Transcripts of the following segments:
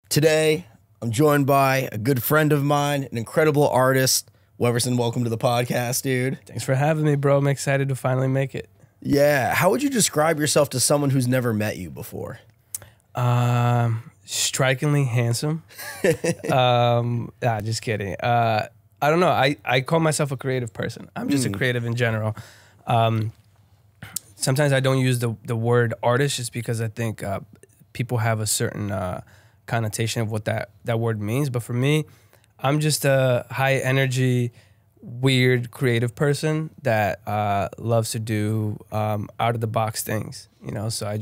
Today, I'm joined by a good friend of mine, an incredible artist. Weverson, welcome to the podcast, dude. Thanks for having me, bro. I'm excited to finally make it. Yeah. How would you describe yourself to someone who's never met you before? Strikingly handsome. Just kidding. I don't know. I call myself a creative person. I'm just a creative in general. Sometimes I don't use the word artist just because I think people have a certain connotation of what that word means. But for me, I'm just a high energy, weird, creative person that loves to do out of the box things. You know, so I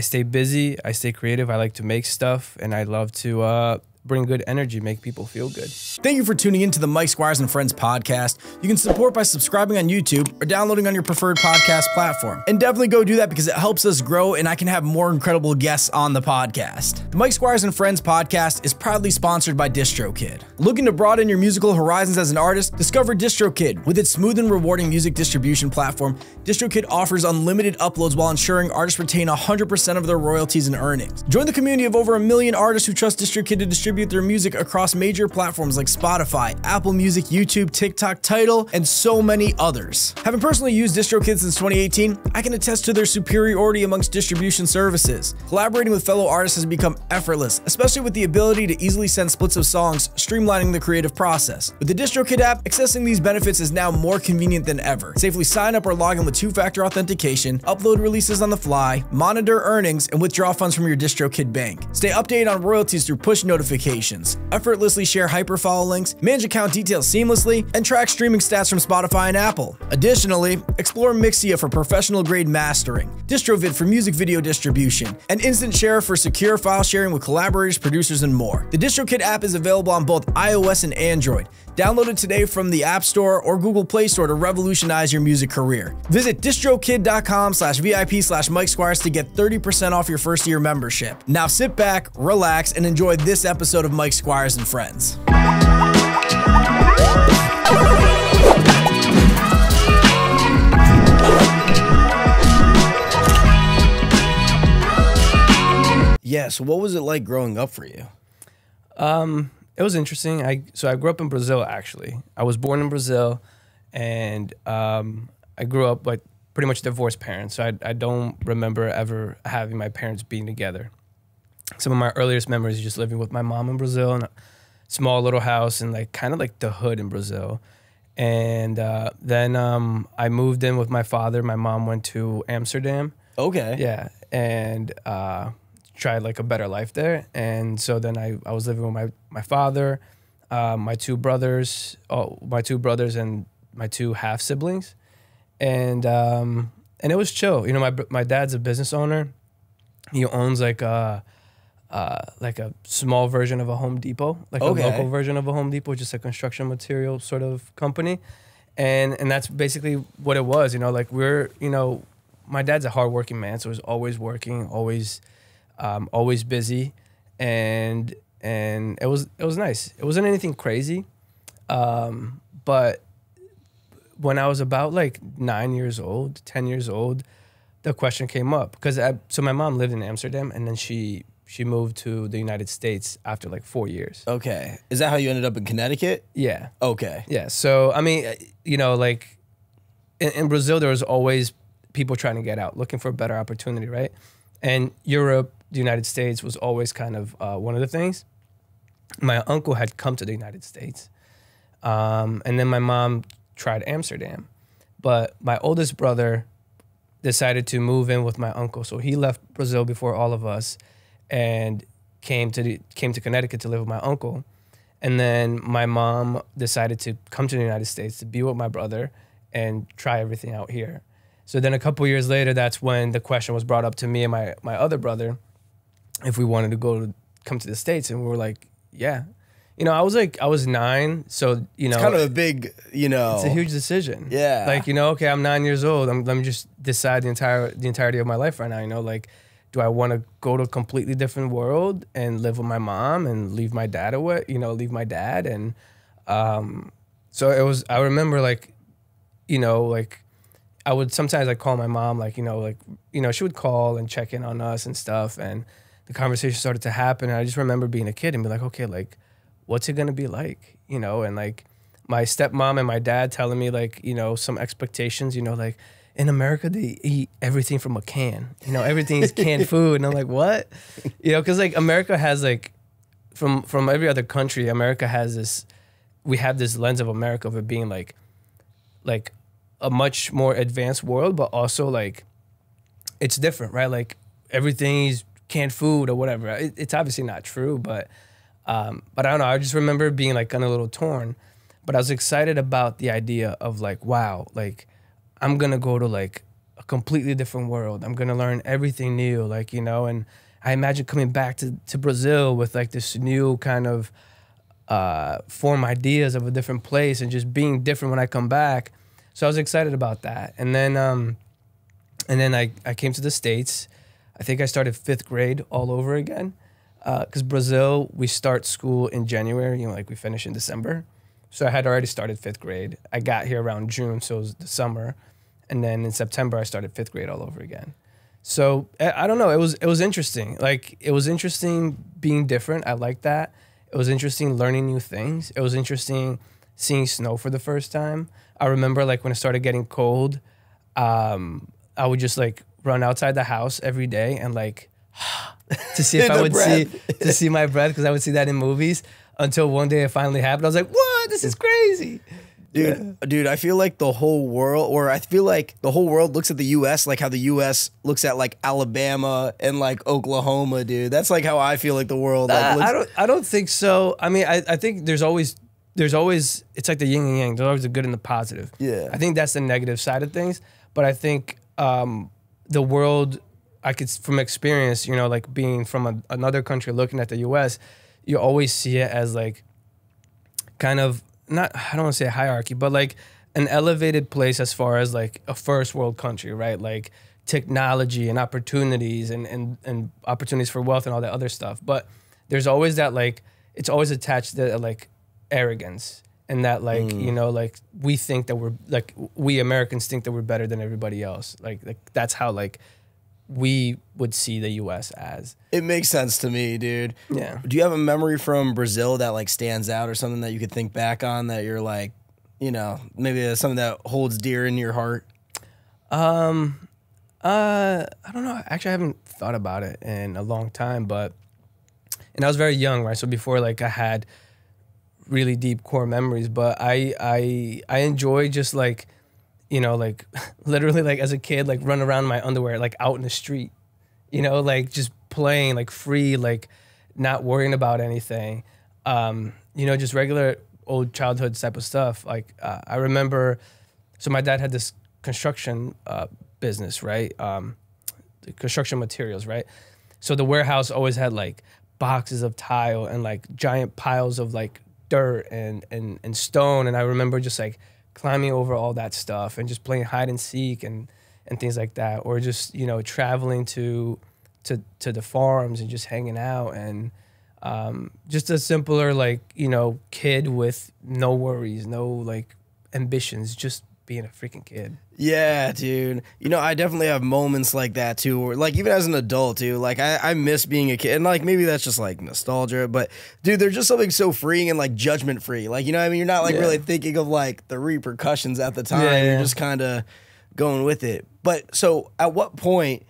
stay busy, I stay creative, I like to make stuff, and I love to bring good energy, make people feel good. Thank you for tuning in to the Mike Squires and Friends podcast. You can support by subscribing on YouTube or downloading on your preferred podcast platform. And definitely go do that because it helps us grow and I can have more incredible guests on the podcast. The Mike Squires and Friends podcast is proudly sponsored by DistroKid. Looking to broaden your musical horizons as an artist? Discover DistroKid. With its smooth and rewarding music distribution platform, DistroKid offers unlimited uploads while ensuring artists retain 100% of their royalties and earnings. Join the community of over 1 million artists who trust DistroKid to distribute their music across major platforms like Spotify, Apple Music, YouTube, TikTok, Tidal, and so many others. Having personally used DistroKid since 2018, I can attest to their superiority amongst distribution services. Collaborating with fellow artists has become effortless, especially with the ability to easily send splits of songs, streamlining the creative process. With the DistroKid app, accessing these benefits is now more convenient than ever. Safely sign up or log in with two-factor authentication, upload releases on the fly, monitor earnings, and withdraw funds from your DistroKid bank. Stay updated on royalties through push notifications, effortlessly share hyperfollow links, manage account details seamlessly, and track streaming stats from Spotify and Apple. Additionally, explore Mixia for professional-grade mastering, DistroVid for music video distribution, and Instant Share for secure file sharing with collaborators, producers, and more. The DistroKid app is available on both iOS and Android. Download it today from the App Store or Google Play Store to revolutionize your music career. Visit distrokid.com/VIP/Mike Squires to get 30% off your first year membership. Now sit back, relax, and enjoy this episode of Mike Squires and Friends. Yeah, so what was it like growing up for you? It was interesting. So I grew up in Brazil, actually. I was born in Brazil, and I grew up like pretty much divorced parents. So I don't remember ever having my parents being together. Some of my earliest memories are just living with my mom in Brazil in a small little house in like kind of like the hood in Brazil. And then I moved in with my father. My mom went to Amsterdam. Okay. Yeah, and tried like a better life there. And so then I was living with my father, my two brothers and my two half siblings, and it was chill. You know, my dad's a business owner. He owns like a small version of a Home Depot, like a local version of a Home Depot, just a construction material sort of company, and that's basically what it was. You know, like my dad's a hardworking man, so he's always working, always busy, and it was nice. It wasn't anything crazy, but when I was about like 9 years old, 10 years old, the question came up because so my mom lived in Amsterdam, and then she moved to the United States after like 4 years. Okay, is that how you ended up in Connecticut? Yeah. Okay. Yeah. So I mean, you know, like in Brazil, there was always people trying to get out, looking for a better opportunity, right? And Europe, the United States was always kind of one of the things. My uncle had come to the United States. And then my mom tried Amsterdam. But my oldest brother decided to move in with my uncle. So he left Brazil before all of us and came to Connecticut to live with my uncle. And then my mom decided to come to the United States to be with my brother and try everything out here. So then a couple years later, that's when the question was brought up to me and my other brother if we wanted to come to the States. And we were like, yeah. You know, I was 9, so, you know. It's kind of a big, you know. It's a huge decision. Yeah. Like, you know, okay, I'm 9 years old. Let me just decide the entirety of my life right now, you know. Like, do I want to go to a completely different world and live with my mom and leave my dad away, you know, leave my dad? And so it was, I remember, like, you know, like, I would sometimes like call my mom, like, she would call and check in on us and stuff. And the conversation started to happen. And I just remember being a kid and be like, okay, like, what's it gonna be like? You know, and like my stepmom and my dad telling me like, you know, some expectations, you know, like in America, they eat everything from a can, you know, everything is canned food. And I'm like, what? You know, cause like America has like, from every other country, America has this, we have this lens of America of it being like a much more advanced world, but also like, it's different, right? Like everything is canned food or whatever. It's obviously not true, but I don't know. I just remember being like kind of a little torn, but I was excited about the idea of like, wow, like I'm going to go to like a completely different world. I'm going to learn everything new, like, you know, and I imagine coming back to Brazil with like this new kind of form ideas of a different place and just being different when I come back. So I was excited about that. And then I came to the States. I think I started 5th grade all over again. Because Brazil, we start school in January, you know, like we finish in December. So I had already started 5th grade. I got here around June, so it was the summer. And then in September, I started 5th grade all over again. So I don't know, it was interesting. Like, it was interesting being different. I liked that. It was interesting learning new things. It was interesting seeing snow for the first time. I remember like when it started getting cold, I would just like run outside the house every day and like to see if I would see my breath, because I would see that in movies, until one day it finally happened. I was like, what? This is crazy. Dude, I feel like the whole world, or I feel like the whole world looks at the U.S. like how the U.S. looks at like Alabama and like Oklahoma, dude. That's like how I feel like the world. Like, I don't think so. I mean, I think there's always, it's like the yin and yang. There's always the good and the positive. Yeah. I think that's the negative side of things. But I think the world, I could, from experience, you know, like being from another country looking at the U.S., you always see it as like kind of, not, I don't want to say a hierarchy, but like an elevated place as far as like a first world country, right? Like technology and opportunities and opportunities for wealth and all that other stuff. But there's always that like, it's always attached to like arrogance, and that like, you know, like we think that we're like, we Americans think that we're better than everybody else. Like that's how like we would see the U.S. as. It makes sense to me, dude. Yeah. Do you have a memory from Brazil that like stands out, or something that you could think back on that you're like, you know, maybe something that holds dear in your heart? I don't know. Actually, I haven't thought about it in a long time, and I was very young, right? So before like I had really deep core memories, but I enjoy just like, you know, like literally like as a kid, like run around in my underwear, like out in the street, you know, like just playing like free, like not worrying about anything. You know, just regular old childhood type of stuff. Like I remember, so my dad had this construction business, right? The construction materials, right? So the warehouse always had like boxes of tile and like giant piles of like dirt and stone. And I remember just like climbing over all that stuff and just playing hide and seek and things like that, or just, you know, traveling to the farms and just hanging out, and just a simpler like, you know, kid with no worries, no like ambitions, just being a freaking kid. Yeah, dude. You know, I definitely have moments like that too, or like even as an adult too. Like I miss being a kid, and like maybe that's just like nostalgia, but dude, there's just something so freeing and like judgment free. Like, you know what I mean? You're not like really thinking of like the repercussions at the time. Yeah. You're just kind of going with it. But so at what point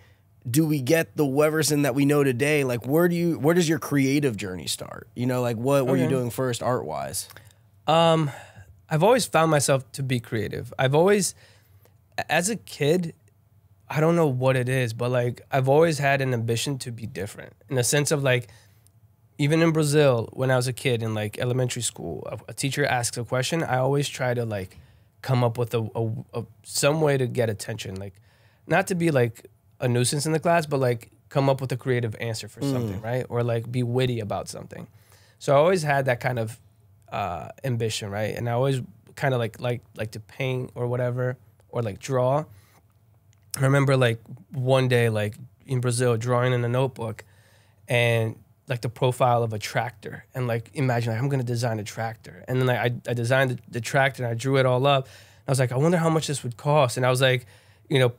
do we get the Weverson that we know today? Like where does your creative journey start? You know, like what were you doing first art wise? I've always found myself to be creative. I've always, as a kid, I don't know what it is, but like I've always had an ambition to be different, in the sense of like, even in Brazil, when I was a kid in like elementary school, a teacher asks a question, I always try to like come up with some way to get attention, like not to be like a nuisance in the class, but like come up with a creative answer for something, right? Or like be witty about something. So I always had that kind of ambition, right? And I always kind of like to paint or whatever, or like draw. I remember like one day, like in Brazil, drawing in a notebook and like the profile of a tractor, and like imagine like, I'm gonna design a tractor, and then like, I designed the tractor and I drew it all up. I was like, I wonder how much this would cost, and I was like, you know,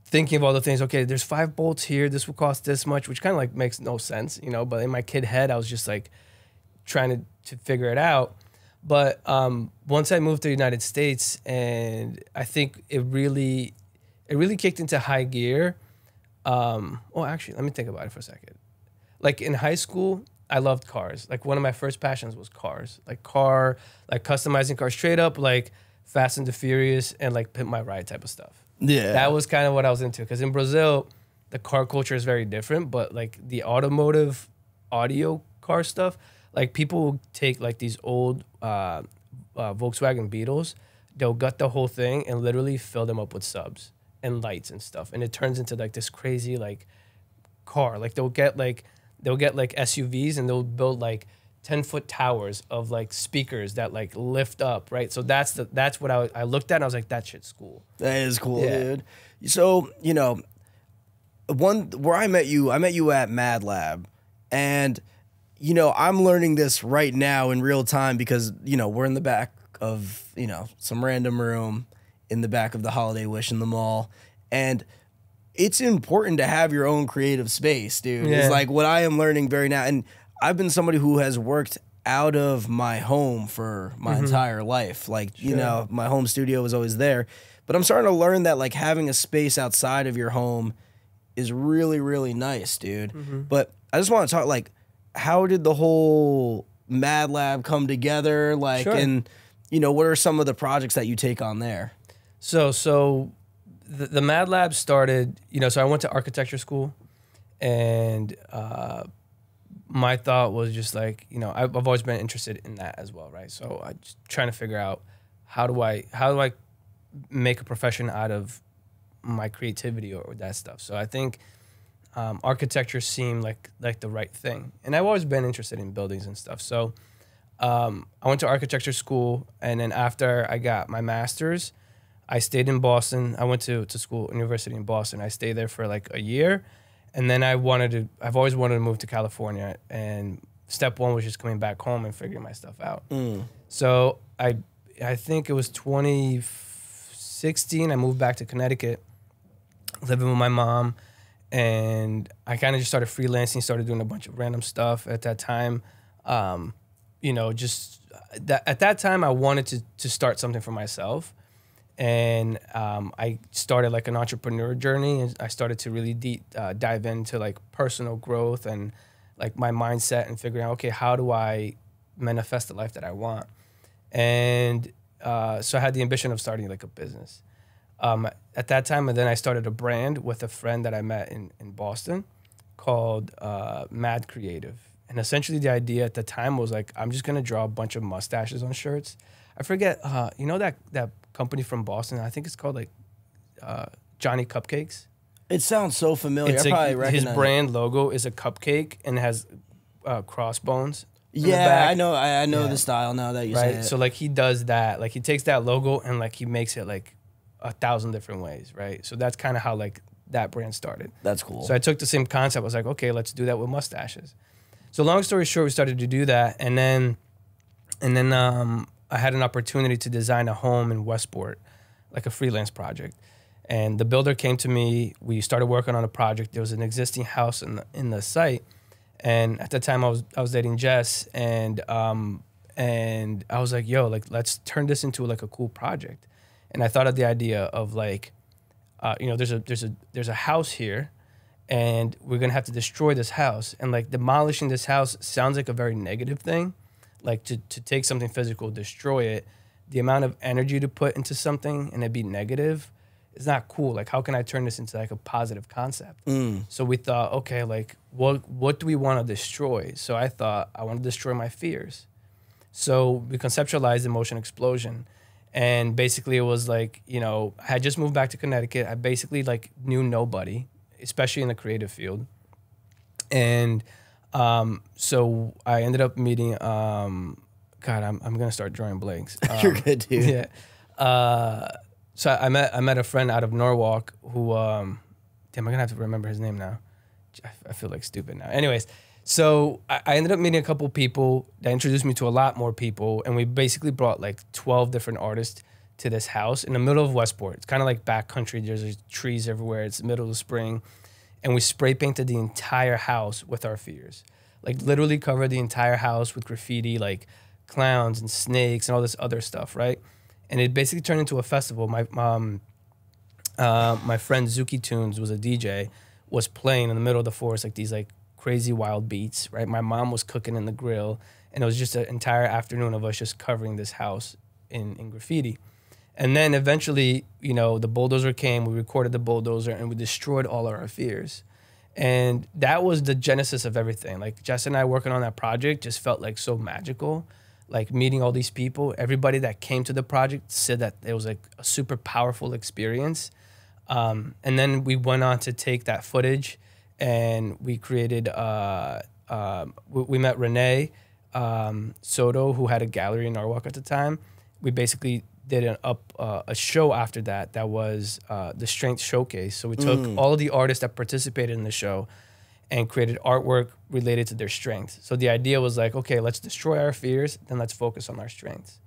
thinking of all the things. Okay, there's 5 bolts here. This will cost this much, which kind of like makes no sense, you know. But in my kid head, I was just like trying to figure it out. But once I moved to the United States, and I think it really kicked into high gear. Well, actually, let me think about it for a second. Like in high school, I loved cars. Like one of my first passions was cars. Like customizing cars straight up, like Fast and the Furious and like Pimp My Ride type of stuff. Yeah. That was kind of what I was into. Because in Brazil, the car culture is very different, but like the automotive audio car stuff, like people will take like these old Volkswagen Beetles, they'll gut the whole thing and literally fill them up with subs and lights and stuff. And it turns into like this crazy like car. Like they'll get like SUVs and they'll build like 10-foot towers of like speakers that like lift up, right? So that's what I looked at and I was like, that shit's cool. That is cool, dude. So, you know, where I met you at Mad Lab, and you know, I'm learning this right now in real time because, you know, we're in the back of, you know, some random room in the back of the Holiday Wish in the mall, and it's important to have your own creative space, dude. Yeah. It's like what I am learning very now. And I've been somebody who has worked out of my home for my entire life. Like, you know, my home studio was always there. But I'm starting to learn that like having a space outside of your home is really, really nice, dude. But I just want to talk, like, how did the whole Mad Lab come together? Like, and, you know, what are some of the projects that you take on there? So the Mad Lab started, you know, so I went to architecture school, and my thought was just like, you know, I've always been interested in that as well, right? So I just trying to figure out how do I make a profession out of my creativity or that stuff. So I think architecture seemed like the right thing, and I've always been interested in buildings and stuff. So I went to architecture school, and then after I got my master's, I stayed in Boston. I went to school, university in Boston. I stayed there for like a year. And then I've always wanted to move to California. And step one was just coming back home and figuring my stuff out. So I think it was 2016, I moved back to Connecticut, living with my mom. And I kind of just started freelancing, started doing a bunch of random stuff at that time. You know, at that time, I wanted to start something for myself. And I started like an entrepreneur journey, and I started to really dive into like personal growth and like my mindset and figuring out, okay, how do I manifest the life that I want? And so I had the ambition of starting like a business. At that time, and then I started a brand with a friend that I met in Boston called Mad Creative. And essentially the idea at the time was like, I'm just gonna draw a bunch of mustaches on shirts. I forget, you know that company from Boston, I think it's called like Johnny Cupcakes. It sounds so familiar. It's I probably recognize his brand logo is a cupcake and it has crossbones. Yeah, I know the style now that you say it. So like he does that. Like he takes that logo and like he makes it like 1,000 different ways, right? So that's kind of how like that brand started. That's cool. So I took the same concept. I was like, okay, let's do that with mustaches. So long story short, we started to do that, and then I had an opportunity to design a home in Westport, like a freelance project. And the builder came to me. We started working on a project. There was an existing house in the site, and at the time I was dating Jess, and I was like, yo, like let's turn this into like a cool project. And I thought of the idea of like, you know, there's a house here, and we're gonna have to destroy this house. And like demolishing this house sounds like a very negative thing. Like to take something physical, destroy it, the amount of energy to put into something and it be negative is not cool. Like how can I turn this into like a positive concept? So we thought, okay, like what do we want to destroy? So I thought I want to destroy my fears. So we conceptualized Emotion Explosion. And basically it was like, you know, I had just moved back to Connecticut. I basically like knew nobody, especially in the creative field. And so I ended up meeting, God, I'm going to start drawing blanks. You're good, dude. Yeah. So I met a friend out of Norwalk who, damn, I'm going to have to remember his name now. I feel like stupid now. Anyways, so I ended up meeting a couple people that introduced me to a lot more people. And we basically brought like 12 different artists to this house in the middle of Westport. It's kind of like backcountry. There's trees everywhere. It's the middle of the spring. And we spray painted the entire house with our fears. Like literally covered the entire house with graffiti, like clowns and snakes and all this other stuff, right? And it basically turned into a festival. My friend Zuki Tunes was a DJ, was playing in the middle of the forest, like these like crazy wild beats, right? My mom was cooking in the grill, and it was just an entire afternoon of us just covering this house in graffiti. And then eventually, you know, the bulldozer came, we recorded the bulldozer, and we destroyed all of our fears. And that was the genesis of everything. Like Jess and I working on that project just felt like so magical. Like meeting all these people, everybody that came to the project said that it was like a super powerful experience. And then we went on to take that footage and we created, we met Renee Soto, who had a gallery in Norwalk at the time. We basically did a show after that was the Strength Showcase. So we took all of the artists that participated in the show and created artwork related to their strengths. So the idea was like, okay, let's destroy our fears, then let's focus on our strengths.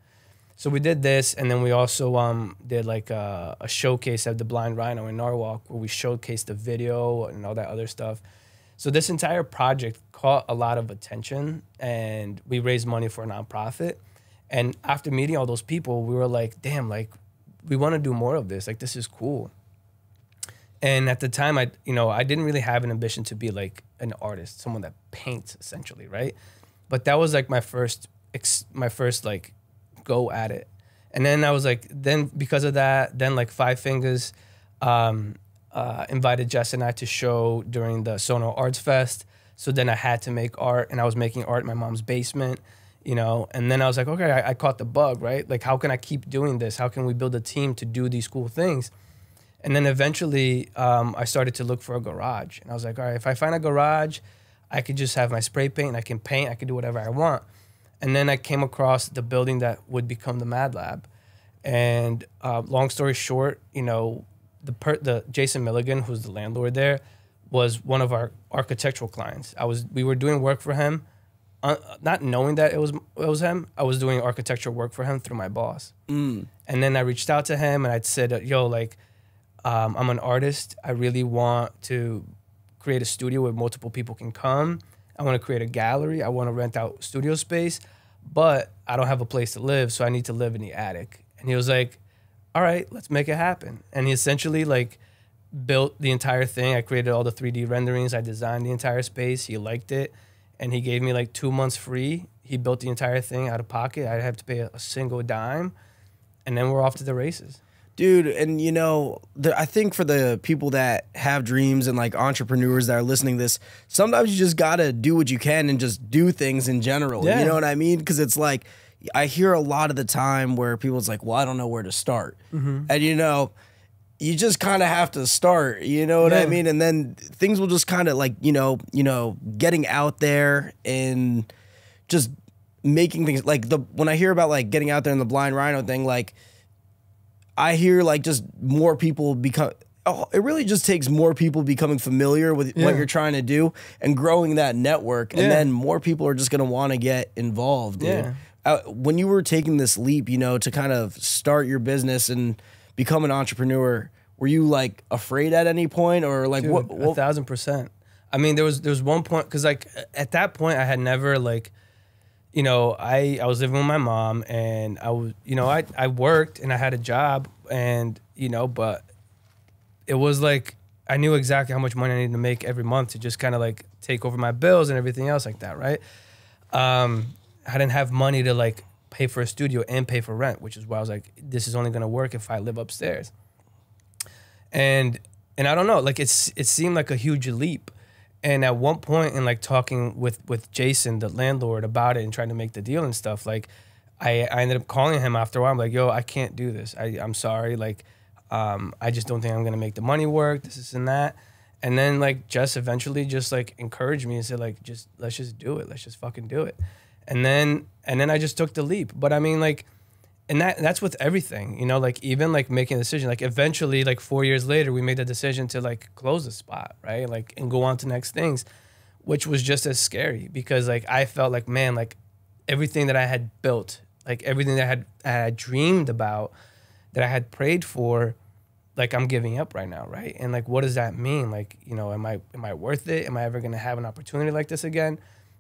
So we did this, and then we also did like a showcase at the Blind Rhino in Norwalk where we showcased the video and all that other stuff. So this entire project caught a lot of attention, and we raised money for a nonprofit. And after meeting all those people, we were like, damn, like, we want to do more of this. Like, this is cool. And at the time, I didn't really have an ambition to be like an artist, someone that paints essentially, right? But that was like my first like go at it. And then I was like, then because of that, then like Five Fingers invited Jess and I to show during the Sono Arts Fest. So then I had to make art, and I was making art in my mom's basement. You know, and then I was like, okay, I caught the bug, right? Like, how can I keep doing this? How can we build a team to do these cool things? And then eventually I started to look for a garage. And I was like, all right, if I find a garage, I could just have my spray paint, I can paint, I can do whatever I want. And then I came across the building that would become the Mad Lab. And long story short, you know, the Jason Milligan, who's the landlord there, was one of our architectural clients. We were doing work for him. Not knowing that it was him, I was doing architectural work for him through my boss. And then I reached out to him and I'd said, yo, like, I'm an artist. I really want to create a studio where multiple people can come. I want to create a gallery. I want to rent out studio space, but I don't have a place to live, so I need to live in the attic. And he was like, all right, let's make it happen. And he essentially like built the entire thing. I created all the 3D renderings. I designed the entire space. He liked it. And he gave me like 2 months free. He built the entire thing out of pocket. I didn't have to pay a single dime. And then we're off to the races. Dude, and you know, I think for the people that have dreams and like entrepreneurs that are listening to this, sometimes you just gotta do what you can and just do things in general. Yeah. You know what I mean? Because it's like, I hear a lot of the time where people's like, well, I don't know where to start. And you know, you just kind of have to start, you know what I mean? And then things will just kind of like, you know, getting out there and just making things like when I hear about like getting out there in the Blind Rhino thing, like I hear like just more people become, it really just takes more people becoming familiar with what you're trying to do and growing that network. And then more people are just going to want to get involved. Dude. When you were taking this leap, you know, to kind of start your business and become an entrepreneur, were you like afraid at any point or like Dude, what? 1,000%. I mean, there was one point, because like at that point I had never like, you know, I was living with my mom and I was, you know, I worked and I had a job and, you know, but it was like, I knew exactly how much money I needed to make every month to just kind of like take over my bills and everything else like that, right? I didn't have money to like pay for a studio and pay for rent, which is why I was like, this is only gonna work if I live upstairs. And I don't know, like it seemed like a huge leap. And at one point in like talking with Jason, the landlord, about it and trying to make the deal and stuff, like I ended up calling him after a while. I'm like, yo, I can't do this. I'm sorry. Like, I just don't think I'm gonna make the money work, this and that. And then like Jess eventually just like encouraged me and said like, let's just do it. Let's just fucking do it. And then I just took the leap. But I mean like, and that's with everything, you know, like even like making a decision, like eventually like 4 years later, we made the decision to like close the spot, right? Like, and go on to next things, which was just as scary because like, I felt like, man, like everything that I had built, like everything that I had dreamed about, that I had prayed for, like I'm giving up right now, right? And like, what does that mean? Like, you know, am I worth it? Am I ever gonna have an opportunity like this again?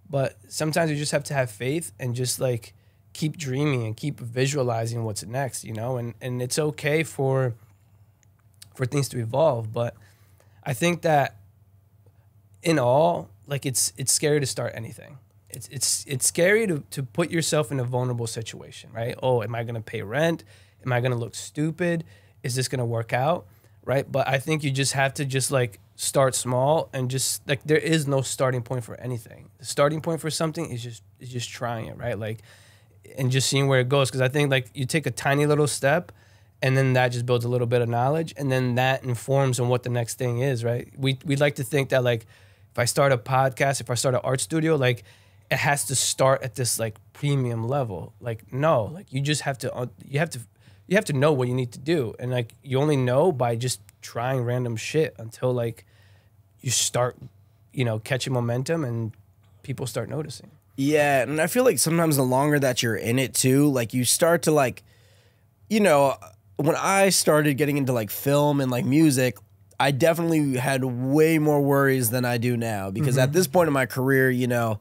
But sometimes you just have to have faith and just like keep dreaming and keep visualizing what's next, you know? And it's okay for things to evolve. But I think that in all, like it's scary to start anything. It's scary to put yourself in a vulnerable situation, right? Oh, am I gonna pay rent? Am I gonna look stupid? Is this gonna work out, right? But I think you just have to just like start small and just like there is no starting point for anything. The starting point for something is just trying it, right? Like, and just seeing where it goes. Because I think like you take a tiny little step, and then that just builds a little bit of knowledge, and then that informs on what the next thing is, right? We like to think that like if I start a podcast, if I start an art studio, like it has to start at this like premium level. Like no, like you just have to you have to know what you need to do, and like you only know by just trying random shit until like you start, you know, catching momentum and people start noticing. Yeah, and I feel like sometimes the longer that you're in it too, like you start to like, you know, when I started getting into like film and like music, I definitely had way more worries than I do now, because at this point in my career, you know,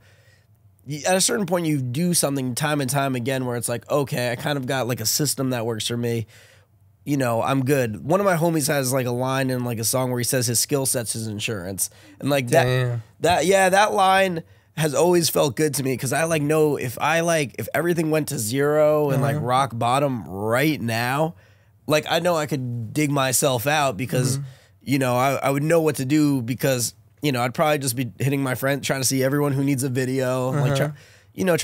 at a certain point you do something time and time again where it's like, okay, I kind of got like a system that works for me. You know, I'm good. One of my homies has like a line in like a song where he says his skill set's his insurance. And like that line has always felt good to me, because I like know if everything went to zero and like rock bottom right now, like I know I could dig myself out, because you know, I would know what to do, because you know, I'd probably just be hitting my friend, trying to see everyone who needs a video, like trying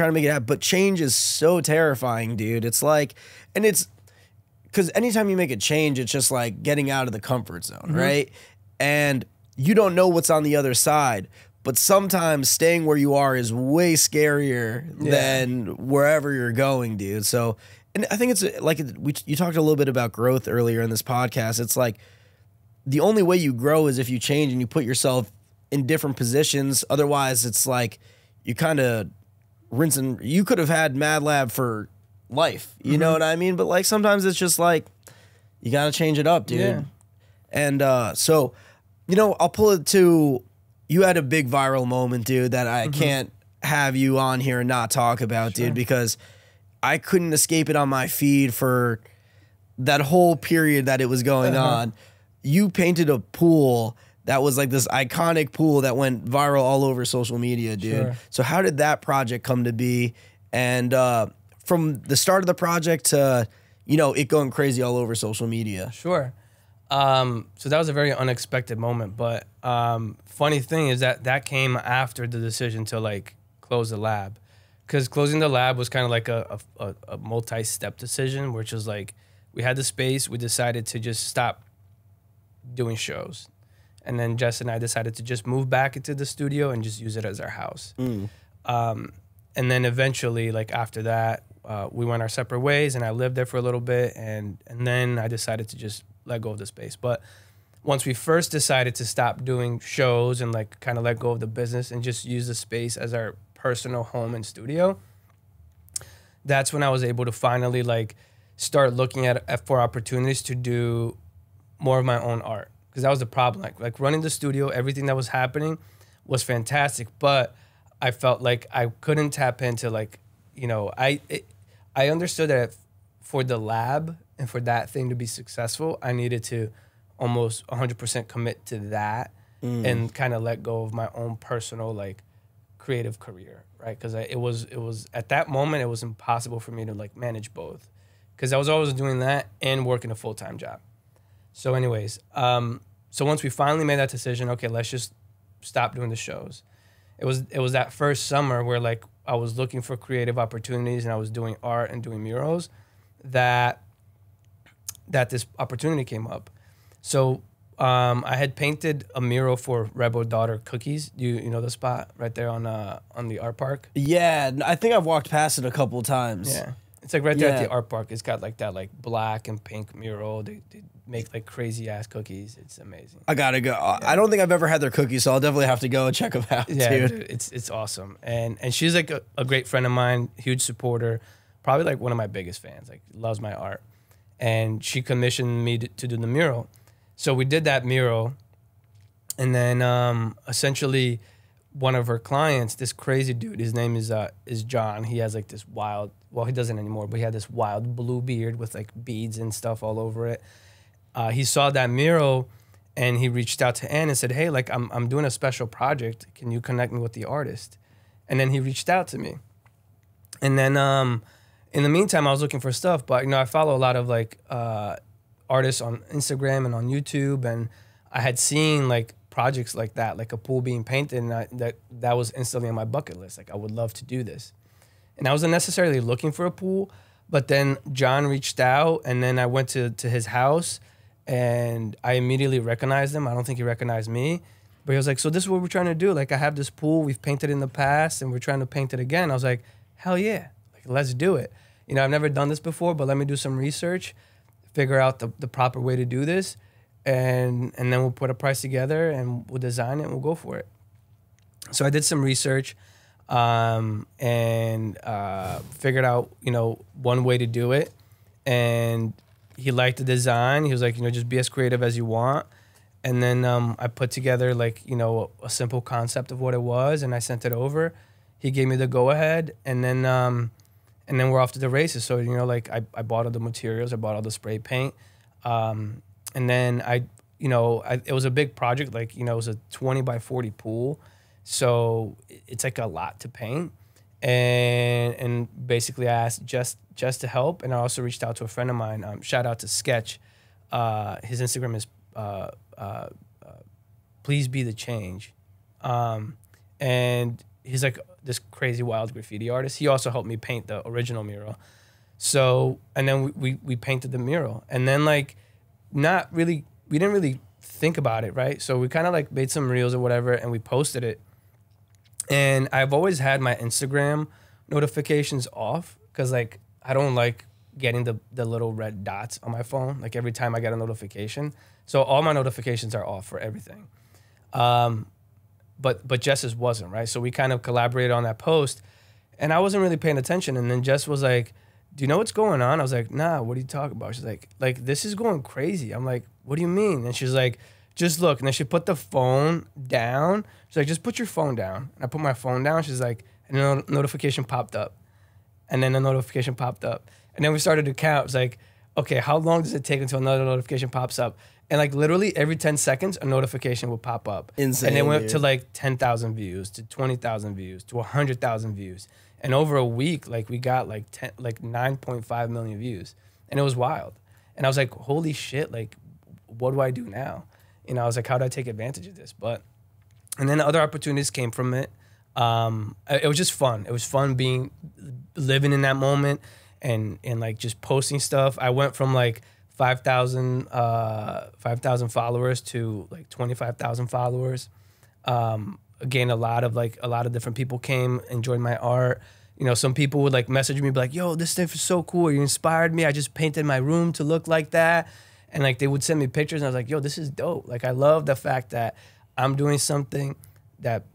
to make it happen. But change is so terrifying, dude. It's like, and it's because anytime you make a change, it's just like getting out of the comfort zone, right? And you don't know what's on the other side. But sometimes staying where you are is way scarier than wherever you're going, dude. So, and I think it's like you talked a little bit about growth earlier in this podcast. It's like the only way you grow is if you change and you put yourself in different positions. Otherwise, it's like you kind of rinse and you could have had Mad Lab for life. You know what I mean? But like sometimes it's just like you got to change it up, dude. Yeah. And so, you know, I'll pull it to. You had a big viral moment, dude, that I can't have you on here and not talk about, dude, because I couldn't escape it on my feed for that whole period that it was going on. You painted a pool that was like this iconic pool that went viral all over social media, dude. So how did that project come to be? And from the start of the project to, you know, it going crazy all over social media. Sure. So that was a very unexpected moment, but funny thing is that came after the decision to like close the lab, because closing the lab was kind of like a multi-step decision, which was like we had the space, we decided to just stop doing shows, and then Jess and I decided to just move back into the studio and just use it as our house. And then eventually, like after that, we went our separate ways, and I lived there for a little bit, and then I decided to just let go of the space. But once we first decided to stop doing shows and like kind of let go of the business and just use the space as our personal home and studio, that's when I was able to finally like start looking at for opportunities to do more of my own art. Because that was the problem. Like running the studio, everything that was happening was fantastic, but I felt like I couldn't tap into like, you know, I understood that for the lab and for that thing to be successful, I needed to almost 100% commit to that and kind of let go of my own personal like creative career, right? Because it was at that moment it was impossible for me to like manage both, because I was always doing that and working a full-time job. So anyways, so once we finally made that decision, okay, let's just stop doing the shows. It was that first summer where like I was looking for creative opportunities and I was doing art and doing murals that this opportunity came up. So I had painted a mural for Rebel Daughter Cookies. You know the spot right there on the art park? Yeah, I think I've walked past it a couple times. Yeah. It's like right there at the art park. It's got like that like black and pink mural. They make like crazy ass cookies. It's amazing. I gotta go. Yeah. I don't think I've ever had their cookies, so I'll definitely have to go and check them out, yeah, dude. It's awesome. And she's like a great friend of mine, huge supporter, probably like one of my biggest fans, like loves my art. and she commissioned me to do the mural. So we did that mural, and then essentially one of her clients, this crazy dude, his name is John. He has like this wild, well, he doesn't anymore, but he had this wild blue beard with like beads and stuff all over it. He saw that mural, and he reached out to Ann and said, hey, like I'm doing a special project. Can you connect me with the artist? And then he reached out to me. And then in the meantime, I was looking for stuff, but I follow a lot of like artists on Instagram and on YouTube, and I had seen like projects like that, like a pool being painted, and that was instantly on my bucket list. Like I would love to do this. And I wasn't necessarily looking for a pool, but then John reached out, and then I went to his house, and I immediately recognized him. I don't think he recognized me, but he was like, so this is what we're trying to do. Like I have this pool, we've painted in the past, and we're trying to paint it again. I was like, hell yeah, like let's do it. I've never done this before, but let me do some research, figure out the proper way to do this, and then we'll put a price together, and we'll design it, and we'll go for it. So I did some research, and figured out, one way to do it. And he liked the design. He was like, just be as creative as you want. And then I put together like, a simple concept of what it was, and I sent it over. He gave me the go ahead, and then we're off to the races. So, like I bought all the materials, I bought all the spray paint. And then it was a big project, like, it was a 20 by 40 pool. So it's like a lot to paint. And basically I asked just to help. And I also reached out to a friend of mine, shout out to Sketch. His Instagram is Please Be the Change. And he's like this crazy wild graffiti artist. He also helped me paint the original mural. So, and then we painted the mural. And then like, we didn't really think about it, right? So we kind of like made some reels or whatever, and we posted it. And I've always had my Instagram notifications off, because like I don't like getting the little red dots on my phone, like every time I get a notification. So all my notifications are off for everything. But Jess's wasn't, right? So we kind of collaborated on that post, and I wasn't really paying attention. And then Jess was like, do you know what's going on? I was like, nah, what are you talking about? She's like, this is going crazy. I'm like, what do you mean? And she's like, just look. And then she put the phone down. She's like, just put your phone down. And I put my phone down. She's like, and then a notification popped up. And then a notification popped up. And then we started to count. It was like, okay, how long does it take until another notification pops up? And like literally every 10 seconds, a notification will pop up. Insane. And it went to like 10,000 views, to 20,000 views, to 100,000 views. And over a week, like we got like 9.5 million views, and it was wild. And I was like, holy shit, like, what do I do now? I was like, how do I take advantage of this? And then other opportunities came from it. It was just fun. It was fun living in that moment, and like just posting stuff. I went from like 5,000 followers to like 25,000 followers. Again, a lot of different people came, enjoyed my art. Some people would like message me, be like, yo, this stuff is so cool. You inspired me. I just painted my room to look like that. And like, they would send me pictures, and I was like, yo, this is dope. Like, I love the fact that I'm doing something that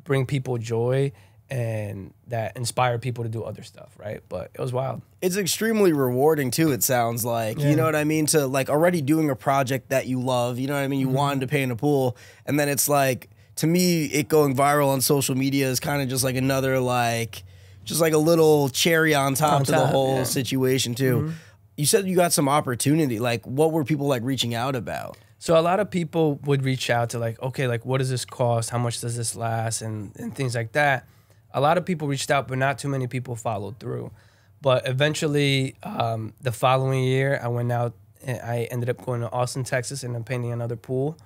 bring people joy and that inspire people to do other stuff, right? But it was wild. It's extremely rewarding too, it sounds like. Yeah. You know what I mean? To like already doing a project that you love, you know what I mean? You wanted to paint a pool, and then it's like, to me, it going viral on social media is kind of just like another like, just like a little cherry on top to the whole situation too. You said you got some opportunity. Like, what were people like reaching out about? So a lot of people would reach out to like, okay, like what does this cost? How much does this last? And things like that. A lot of people reached out, but not too many people followed through. But eventually, the following year, I went out and I ended up going to Austin, Texas, and I'm painting another pool.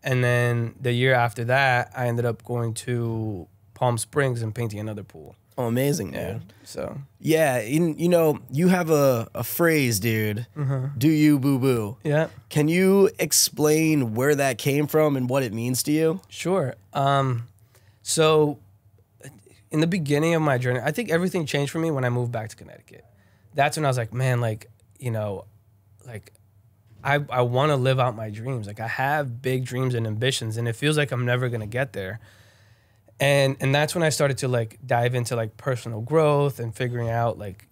And then the year after that, I ended up going to Palm Springs and painting another pool. Oh, amazing, dude. Yeah. So yeah, you have a phrase, dude. Do you boo boo? Yeah. Can you explain where that came from and what it means to you? Sure. So in the beginning of my journey, I think everything changed for me when I moved back to Connecticut. That's when I was like, man, like, like I want to live out my dreams. Like, I have big dreams and ambitions, and it feels like I'm never gonna get there. And that's when I started to like dive into like personal growth and figuring out like,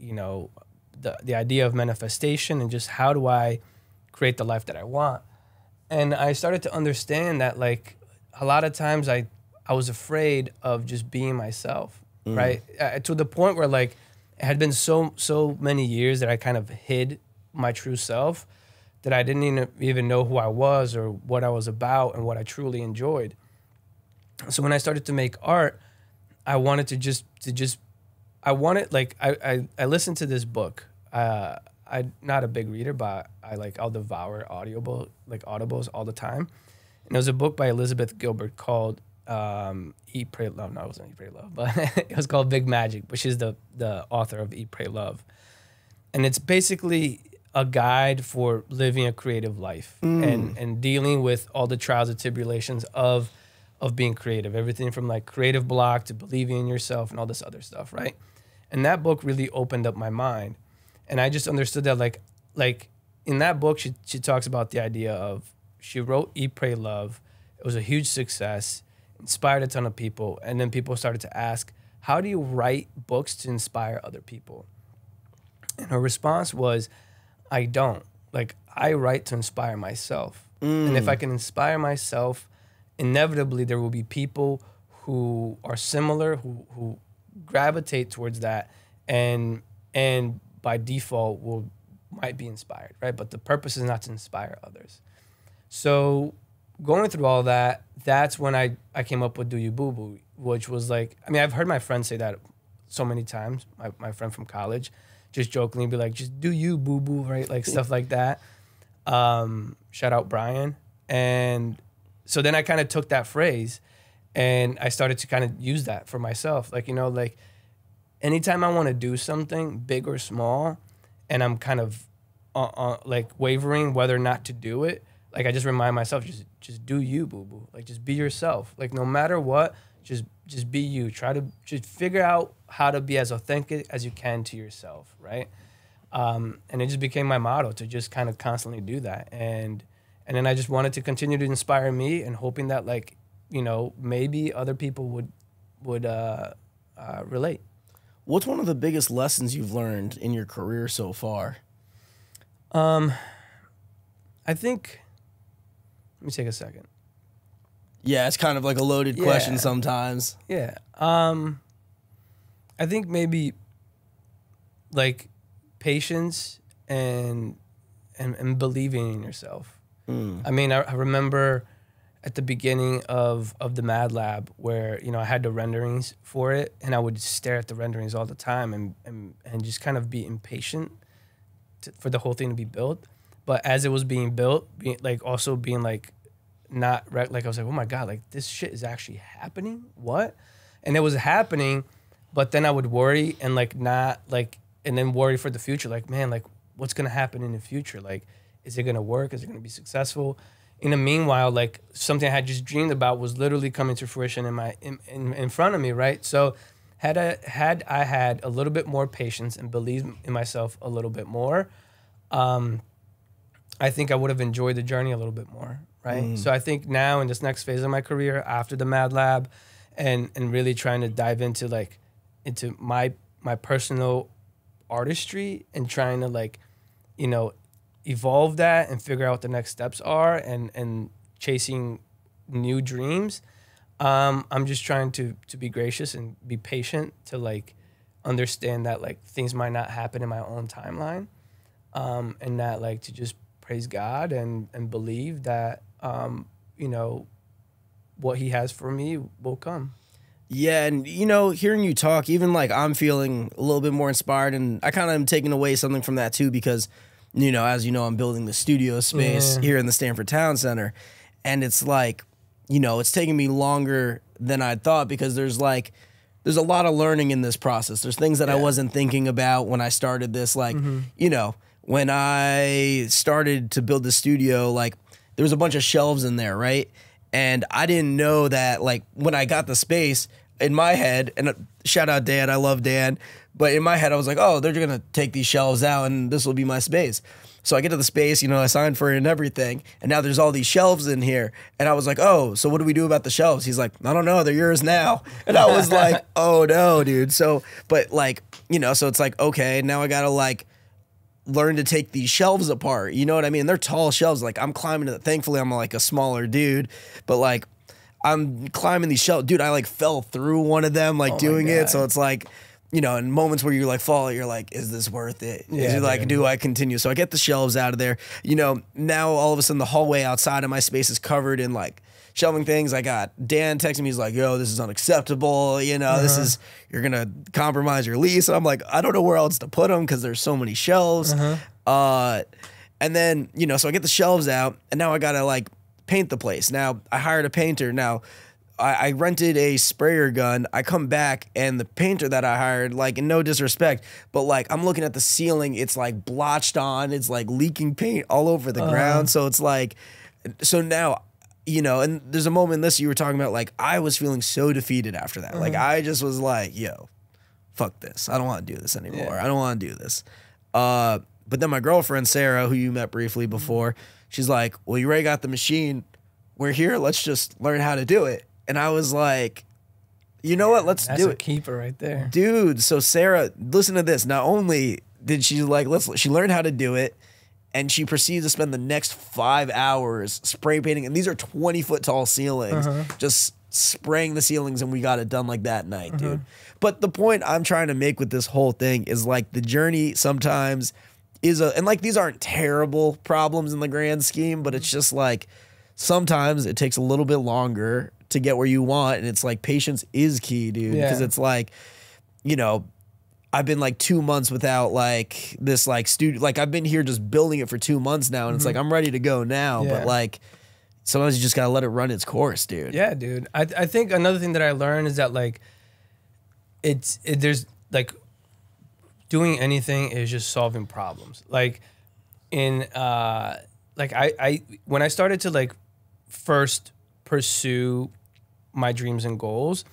the idea of manifestation and just how do I create the life that I want. And I started to understand that like a lot of times I was afraid of just being myself, right? To the point where like it had been so many years that I kind of hid my true self that I didn't even know who I was or what I was about and what I truly enjoyed. So when I started to make art, I wanted I listened to this book. I'm not a big reader, but I'll devour audibles all the time. And it was a book by Elizabeth Gilbert called Eat, Pray, Love. No, it wasn't Eat, Pray, Love, but it was called Big Magic, but she's the author of Eat, Pray, Love. And it's basically a guide for living a creative life and dealing with all the trials and tribulations of being creative. Everything from like creative block to believing in yourself and all this other stuff, right? And that book really opened up my mind. And I just understood that like in that book, she talks about the idea of, she wrote Eat, Pray, Love. It was a huge success, inspired a ton of people. And then people started to ask, how do you write books to inspire other people? And her response was, I don't. Like, I write to inspire myself. And if I can inspire myself, inevitably there will be people who are similar, who gravitate towards that, and by default might be inspired, right? But the purpose is not to inspire others. So going through all that, that's when I came up with Do You Boo Boo, which was like, I mean, I've heard my friends say that so many times, my friend from college, just jokingly be like, just do you boo boo, right? Like stuff like that. Shout out Brian. And so then I kind of took that phrase and I started to kind of use that for myself. Like, you know, like anytime I want to do something big or small and I'm kind of like wavering whether or not to do it, like I just remind myself, just do you, boo boo. Like just be yourself. Like no matter what, just be you. Try to just figure out how to be as authentic as you can to yourself, right? And it just became my motto to just kind of constantly do that. And then I just wanted to continue to inspire me and hoping that like, you know, maybe other people would relate. What's one of the biggest lessons you've learned in your career so far? I think, let me take a second. Yeah, it's kind of like a loaded question sometimes. Yeah. I think maybe like patience and believing in yourself. I mean, I remember at the beginning of the Mad Lab where, you know, I had the renderings for it and I would stare at the renderings all the time and just kind of be impatient for the whole thing to be built. But as it was being built, also being like, not like I was like, oh my God, like this shit is actually happening. What? And it was happening, but then I would worry and like not like, and then worry for the future. Like, man, like what's gonna happen in the future? Like, is it gonna work? Is it gonna be successful? In the meanwhile, like something I had just dreamed about was literally coming to fruition in front of me, right? So had I had a little bit more patience and believed in myself a little bit more, I think I would have enjoyed the journey a little bit more. Right. So I think now in this next phase of my career after the Mad Lab and really trying to dive into my personal artistry and trying to like, you know, evolve that and figure out what the next steps are and chasing new dreams. I'm just trying to be gracious and be patient to like understand that like things might not happen in my own timeline. And that like to just praise God and believe that, you know, what he has for me will come. Yeah, and you know, hearing you talk, even like I'm feeling a little bit more inspired, and I kind of am taking away something from that too, because, you know, as you know, I'm building the studio space here in the Stanford Town Center, and it's like, you know, it's taking me longer than I thought because there's a lot of learning in this process. There's things that I wasn't thinking about when I started this, like, you know, when I started to build the studio, like there was a bunch of shelves in there, right? And I didn't know that, like, when I got the space, in my head, and shout out Dan, I love Dan, but in my head, I was like, oh, they're gonna take these shelves out and this will be my space. So I get to the space, you know, I signed for it and everything, and now there's all these shelves in here. And I was like, oh, so what do we do about the shelves? He's like, I don't know, they're yours now. And I was like, oh no, dude. So, but like, you know, so it's like, okay, now I gotta like, learn to take these shelves apart. You know what I mean? They're tall shelves. Like I'm climbing it. Thankfully, I'm like a smaller dude, but like I'm climbing these shelves. Dude, I like fell through one of them, like doing it. So it's like, you know, in moments where you like fall, you're like, is this worth it? Is it like, do I continue? So I get the shelves out of there. You know, now all of a sudden the hallway outside of my space is covered in like shelving things. I got Dan texting me. He's like, yo, this is unacceptable. You know, this is, you're going to compromise your lease. And I'm like, I don't know where else to put them because there's so many shelves. And then, you know, so I get the shelves out and now I got to like paint the place. Now I hired a painter. Now I rented a sprayer gun. I come back and the painter that I hired, like in no disrespect, but like I'm looking at the ceiling. It's like blotched on. It's like leaking paint all over the ground. So it's like, so now, you know, and there's a moment in this you were talking about, like, I was feeling so defeated after that. Like, I just was like, yo, fuck this. I don't want to do this anymore. I don't want to do this. But then my girlfriend, Sarah, who you met briefly before, she's like, well, you already got the machine. We're here. Let's just learn how to do it. And I was like, you know what? Let's do it. That's a keeper right there. Dude, so Sarah, listen to this. Not only did she like, she learned how to do it, and she proceeds to spend the next 5 hours spray painting. And these are 20-foot tall ceilings, just spraying the ceilings. And we got it done like that night, dude. But the point I'm trying to make with this whole thing is like the journey sometimes is and like these aren't terrible problems in the grand scheme, but it's just like sometimes it takes a little bit longer to get where you want. And it's like patience is key, dude. Because it's like, you know, I've been like 2 months without like this like studio. Like I've been here just building it for 2 months now. And it's like, I'm ready to go now. But like sometimes you just got to let it run its course, dude. Yeah, dude. I think another thing that I learned is that like there's like doing anything is just solving problems. Like in like I when I started to like first pursue my dreams and goals,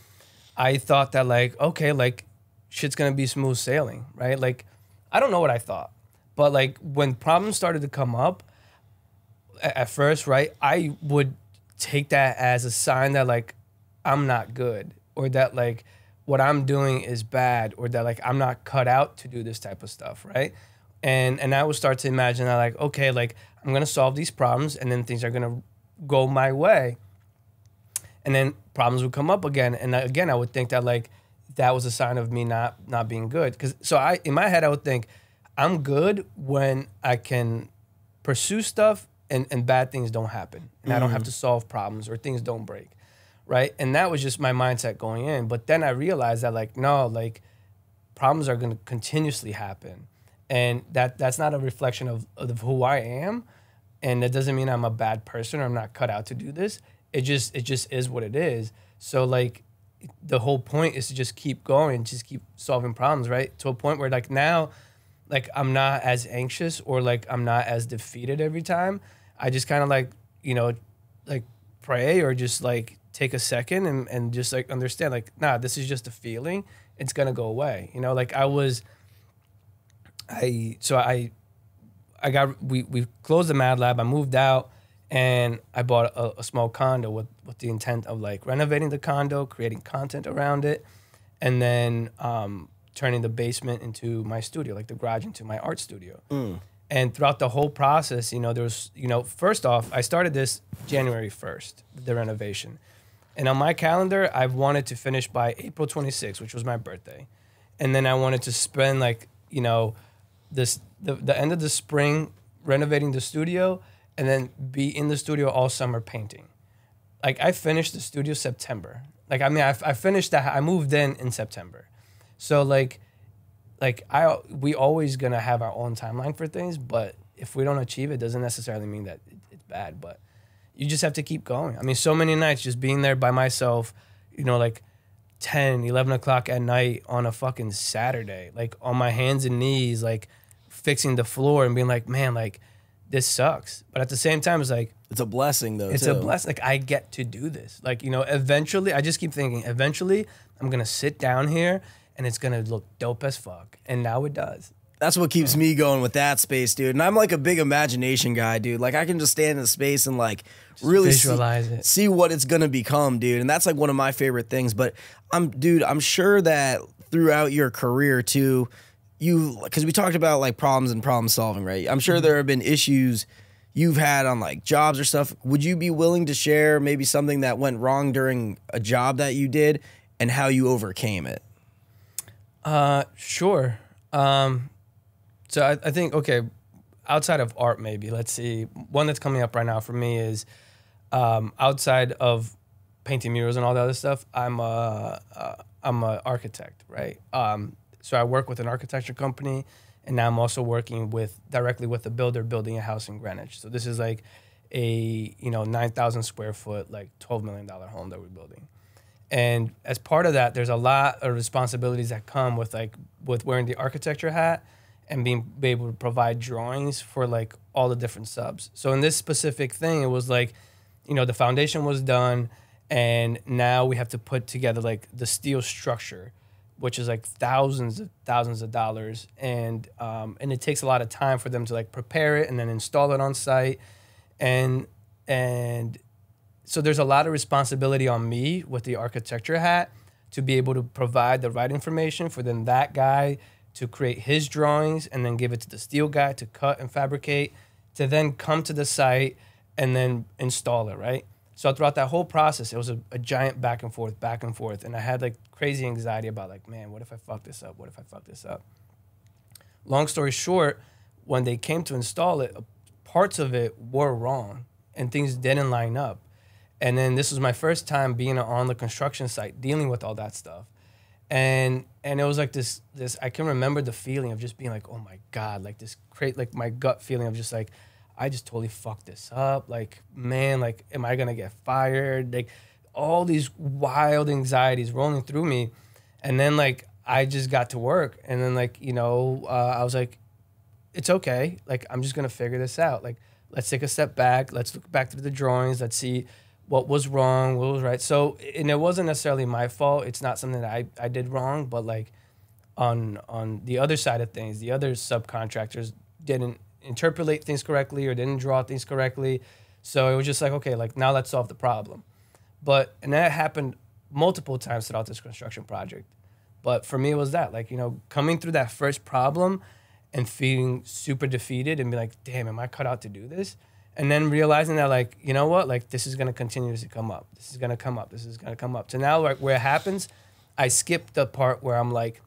I thought that like, okay, like shit's gonna be smooth sailing, right? Like, I don't know what I thought, but like when problems started to come up at first, right, I would take that as a sign that like I'm not good, or that like what I'm doing is bad, or that like I'm not cut out to do this type of stuff, right? And I would start to imagine that like, okay, like I'm gonna solve these problems and then things are gonna go my way. And then problems would come up again. And again, I would think that like that was a sign of me not being good. So in my head, I would think I'm good when I can pursue stuff and bad things don't happen. And I don't have to solve problems or things don't break, right? And that was just my mindset going in. But then I realized that like, no, like problems are going to continuously happen. And that's not a reflection of who I am. And that doesn't mean I'm a bad person or I'm not cut out to do this. It just is what it is. So like the whole point is to just keep going, just keep solving problems, right? To a point where like now, like I'm not as anxious or like I'm not as defeated every time. I just kind of like, you know, like pray or just like take a second and just like understand like, nah, this is just a feeling. It's gonna go away. You know, like we closed the Mad Lab. I moved out and I bought a small condo with the intent of like renovating the condo, creating content around it, and then turning the basement into my studio, like the garage into my art studio. And throughout the whole process, you know, there was, you know, first off, I started this January 1st, the renovation. And on my calendar, I wanted to finish by April 26th, which was my birthday. And then I wanted to spend like, you know, the end of the spring renovating the studio and then be in the studio all summer painting. Like I finished the studio September. Like, I mean, I finished that. I moved in September. So we always gonna have our own timeline for things, but if we don't achieve it, doesn't necessarily mean that it's bad, but you just have to keep going. I mean, so many nights just being there by myself, you know, like 10, 11 o'clock at night on a fucking Saturday, like on my hands and knees, like fixing the floor and being like, man, like this sucks. But at the same time, it's like, it's a blessing though. It's a blessing. Like I get to do this. Like, you know, eventually, I just keep thinking, eventually I'm gonna sit down here and it's gonna look dope as fuck. And now it does. That's what keeps me going with that space, dude. And I'm like a big imagination guy, dude. Like I can just stand in space and like just really visualize it, see what it's gonna become, dude. And that's like one of my favorite things. But I'm sure that throughout your career too, because we talked about like problems and problem solving, right? I'm sure there have been issues you've had on like jobs or stuff. Would you be willing to share maybe something that went wrong during a job that you did and how you overcame it? Sure. So I think, okay, outside of art, maybe, let's see, one that's coming up right now for me is outside of painting murals and all the other stuff, I'm an architect, right? So I work with an architecture company, and now I'm also working directly with a builder building a house in Greenwich. So this is like a 9,000 square foot, like $12 million home that we're building. And as part of that, there's a lot of responsibilities that come with wearing the architecture hat and being able to provide drawings for like all the different subs. So in this specific thing, it was like, the foundation was done, and now we have to put together like the steel structure, which is like thousands of dollars, and it takes a lot of time for them to like prepare it and then install it on site, and so there's a lot of responsibility on me with the architecture hat to be able to provide the right information for then that guy to create his drawings and then give it to the steel guy to cut and fabricate, to then come to the site and then install it, right? So throughout that whole process, it was a giant back and forth. And I had like crazy anxiety about like, man, what if I fuck this up? What if I fuck this up? Long story short, when they came to install it, parts of it were wrong and things didn't line up. And then this was my first time being on the construction site, dealing with all that stuff. And it was like this, I can remember the feeling of just being like, oh my God, like this like my gut feeling of just like, I just totally fucked this up. Like, man, like, am I gonna get fired? Like, all these wild anxieties rolling through me. And then, like, I just got to work. And then, like, I was like, it's okay. Like, I'm just gonna figure this out. Like, let's take a step back. Let's look back through the drawings. Let's see what was wrong, what was right. So, and it wasn't necessarily my fault. It's not something that I did wrong. But, like, on the other side of things, the other subcontractors didn't interpolate things correctly or didn't draw things correctly. So it was just like, okay, like now let's solve the problem. And that happened multiple times throughout this construction project. But for me, it was that, like, coming through that first problem and feeling super defeated and be like, damn, am I cut out to do this? And then realizing that, like, you know what, like this is going to continuously come up. This is going to come up. This is going to come up. So now, like, where it happens, I skip the part where I'm like,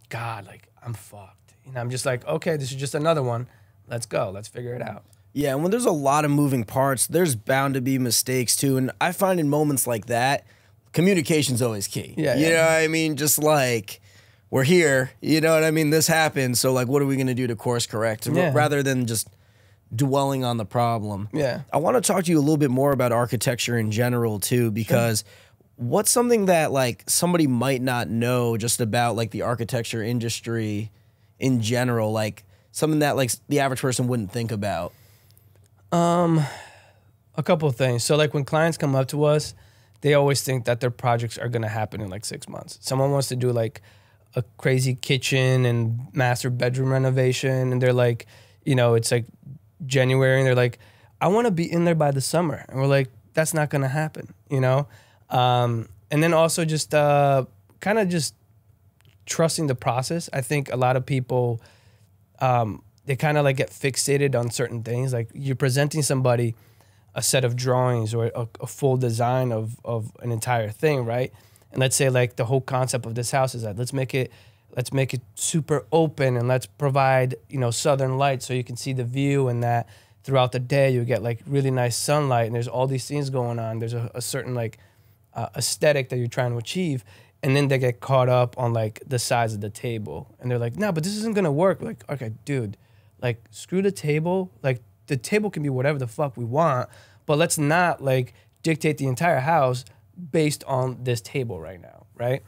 God, like, I'm fucked. And I'm just like, okay, this is just another one. Let's go. Let's figure it out. Yeah, and when there's a lot of moving parts, there's bound to be mistakes too. And I find in moments like that, communication's always key. Yeah, you know what I mean? Just like, we're here, you know what I mean? This happened, so like, what are we gonna do to course correct? Rather than just dwelling on the problem. Yeah. I want to talk to you a little bit more about architecture in general too, because what's something that like somebody might not know just about like the architecture industry in general, like something that like the average person wouldn't think about? A couple of things. So like when clients come up to us, they always think that their projects are going to happen in like 6 months. Someone wants to do like a crazy kitchen and master bedroom renovation, and they're like, it's like January, and they're like, I want to be in there by the summer. And we're like, that's not going to happen, And then also just kind of just trusting the process. I think a lot of people, they kind of like get fixated on certain things. Like you're presenting somebody a set of drawings or a full design of an entire thing, right? And let's say like the whole concept of this house is that let's make it super open, and let's provide, southern light so you can see the view, and that throughout the day you get like really nice sunlight, and there's all these things going on. There's a certain like aesthetic that you're trying to achieve. And then they get caught up on like the size of the table, and they're like, no, but this isn't gonna work. Like, okay, dude, like screw the table. Like the table can be whatever the fuck we want, but let's not like dictate the entire house based on this table right now, right?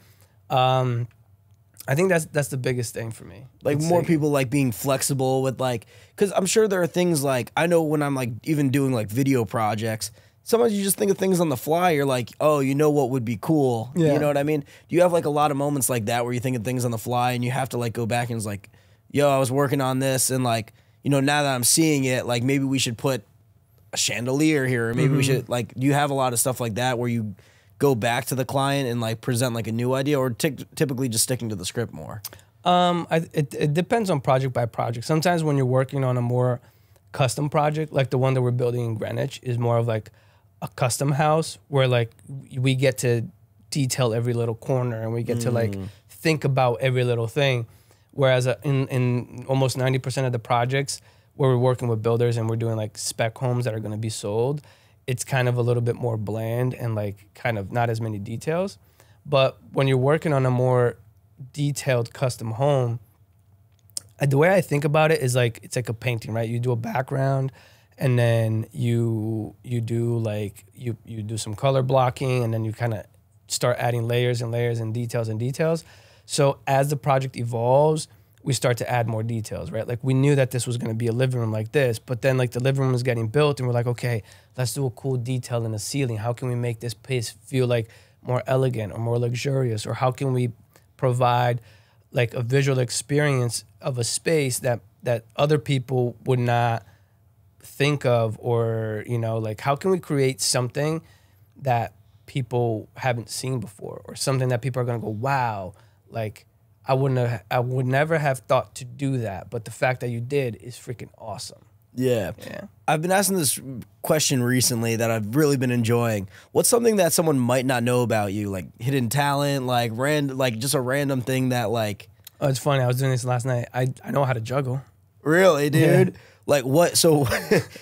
I think that's the biggest thing for me. Like more people like being flexible with like, because I'm sure there are things like, I know when I'm like even doing like video projects, sometimes you just think of things on the fly. You're like, oh, what would be cool? Yeah. You know what I mean? Do you have like a lot of moments like that where you think of things on the fly and you have to like go back and it's like, yo, I was working on this, and like, now that I'm seeing it, like maybe we should put a chandelier here, or maybe we should like, do you have a lot of stuff like that where you go back to the client and like present like a new idea, or typically just sticking to the script more? It depends on project by project. Sometimes when you're working on a more custom project, like the one that we're building in Greenwich, is more of like a custom house where like we get to detail every little corner and we get to like think about every little thing. Whereas in almost 90% of the projects where we're working with builders and we're doing like spec homes that are going to be sold, it's kind of a little bit more bland and like kind of not as many details. But when you're working on a more detailed custom home, the way I think about it is like it's like a painting, right? You do a background and then you do like you do some color blocking and then you kind of start adding layers and layers and details. So as the project evolves, we start to add more details, right? Like we knew that this was going to be a living room like this, but then like the living room was getting built and we're like, okay, let's do a cool detail in the ceiling. How can we make this place feel like more elegant or more luxurious? Or how can we provide like a visual experience of a space that other people would not think of? Or, you know, like how can we create something that people haven't seen before, or something that people are going to go, wow, like I would never have thought to do that, but the fact that you did is freaking awesome. Yeah. I've been asking this question recently that I've really been enjoying. What's something that someone might not know about you, like hidden talent, like just a random thing that like... Oh, it's funny. I was doing this last night. I know how to juggle. Really, dude? Yeah. Like what? So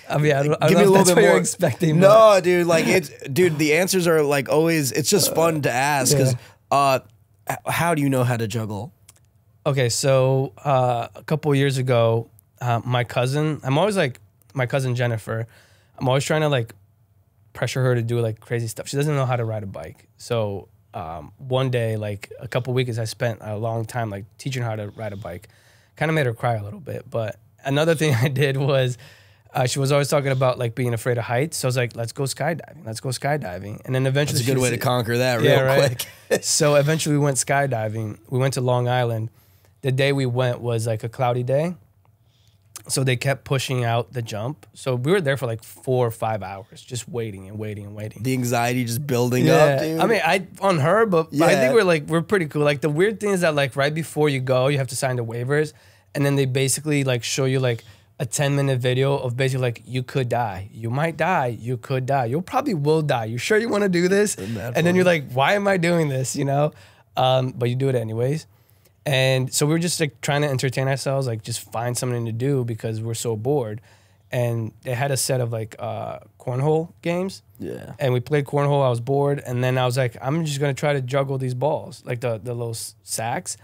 I mean, I don't know if that's what you're expecting. No, dude. Like dude. The answers are like always. It's just fun to ask because. How do you know how to juggle? Okay, so a couple of years ago, my cousin. I'm always like my cousin Jennifer. I'm always trying to like pressure her to do like crazy stuff. She doesn't know how to ride a bike. So one day, like a couple of weeks, I spent a long time like teaching her how to ride a bike. Kind of made her cry a little bit, but. Another thing I did was she was always talking about like being afraid of heights. So I was like, let's go skydiving. And then eventually... That's a good way to conquer that real quick. So eventually we went skydiving. We went to Long Island. The day we went was like a cloudy day. So they kept pushing out the jump. So we were there for like 4 or 5 hours, just waiting and waiting and waiting. The anxiety just building up, dude. I mean, on her, but I think we're pretty cool. Like the weird thing is that like right before you go, you have to sign the waivers. And then they basically like show you like a 10-minute video of basically like, you could die. You might die. You could die. You probably will die. You sure you want to do this? And then you're like, why am I doing this? You know? But you do it anyways. And so we were just like trying to entertain ourselves, like just find something to do because we're so bored. And they had a set of like cornhole games. Yeah. And we played cornhole. I was bored. And then I was like, I'm just going to try to juggle these balls, like the little sacks.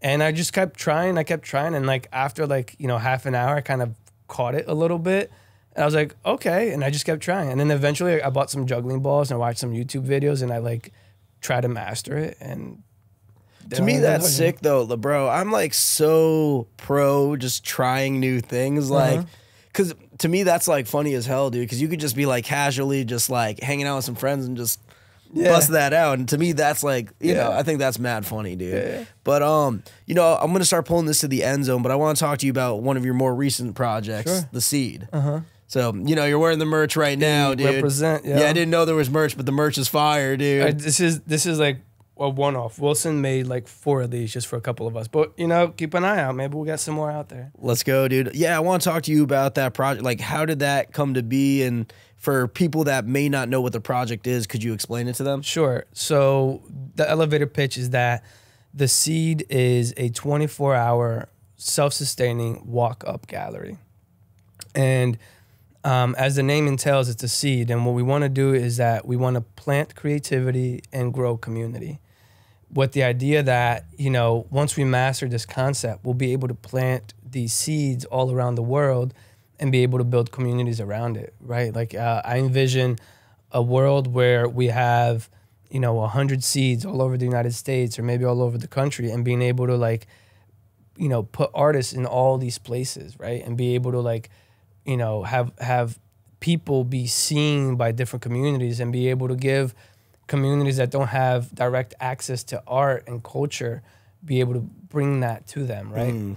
And I just kept trying. And like after like, you know, half an hour, I kind of caught it a little bit. And I was like, okay. And I just kept trying. And then eventually I bought some juggling balls and I watched some YouTube videos and I like tried to master it. And to me, that's sick though, bro. I'm like so pro just trying new things. Like, cause to me, that's like funny as hell, dude. Cause you could just be like casually just like hanging out with some friends and just bust that out. And to me, that's like, you know, I think that's mad funny, dude. Yeah. But, you know, I'm going to start pulling this to the end zone, but I want to talk to you about one of your more recent projects, The Seed. So, you know, you're wearing the merch right now, dude. Represent, yeah. I didn't know there was merch, but the merch is fire, dude. This is like a one-off. Wilson made like 4 of these just for a couple of us. But, you know, keep an eye out. Maybe we'll get some more out there. Let's go, dude. Yeah, I want to talk to you about that project. Like, how did that come to be? And for people that may not know what the project is, could you explain it to them? Sure. So the elevator pitch is that The Seed is a 24-hour self-sustaining walk-up gallery. And as the name entails, it's a seed. And what we want to do is that we want to plant creativity and grow community. With the idea that, you know, once we master this concept, we'll be able to plant these seeds all around the world and be able to build communities around it, right? Like I envision a world where we have, you know, 100 seeds all over the United States or maybe all over the country, and being able to like, you know, put artists in all these places, right? And be able to like, you know, have people be seen by different communities and be able to give communities that don't have direct access to art and culture, be able to bring that to them, right?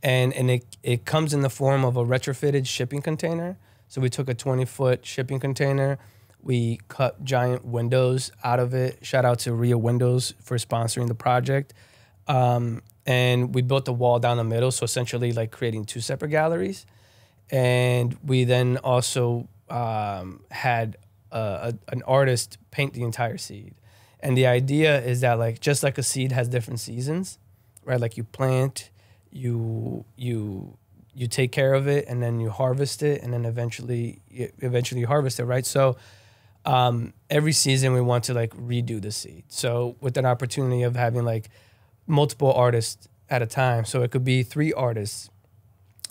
And it comes in the form of a retrofitted shipping container. So we took a 20-foot shipping container. We cut giant windows out of it. Shout out to Rio Windows for sponsoring the project. And we built the wall down the middle, so essentially like creating 2 separate galleries. And we then also had an artist paint the entire seed. And the idea is that like just like a seed has different seasons, right? Like you plant, you take care of it, and then you harvest it, and then eventually you harvest it, right? So every season we want to like redo the seed. So with an opportunity of having like multiple artists at a time. So it could be 3 artists,